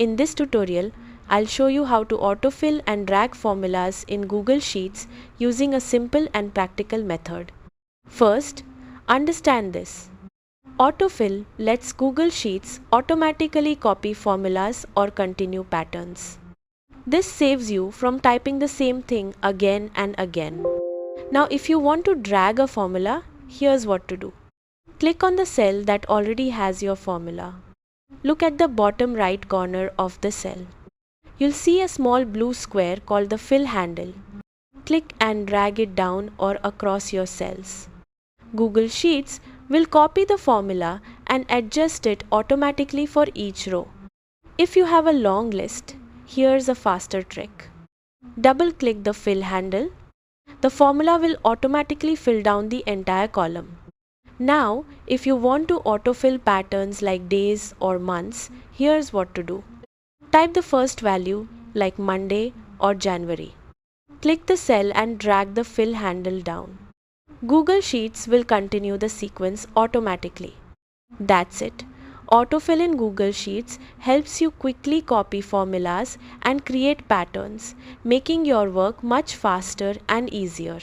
In this tutorial, I'll show you how to autofill and drag formulas in Google Sheets using a simple and practical method. First, understand this. Autofill lets Google Sheets automatically copy formulas or continue patterns. This saves you from typing the same thing again and again. Now, if you want to drag a formula, here's what to do. Click on the cell that already has your formula. Look at the bottom right corner of the cell. You'll see a small blue square called the fill handle. Click and drag it down or across your cells. Google Sheets will copy the formula and adjust it automatically for each row. If you have a long list, here's a faster trick. Double-click the fill handle. The formula will automatically fill down the entire column. Now, if you want to autofill patterns like days or months, here's what to do. Type the first value like Monday or January. Click the cell and drag the fill handle down. Google Sheets will continue the sequence automatically. That's it. Autofill in Google Sheets helps you quickly copy formulas and create patterns, making your work much faster and easier.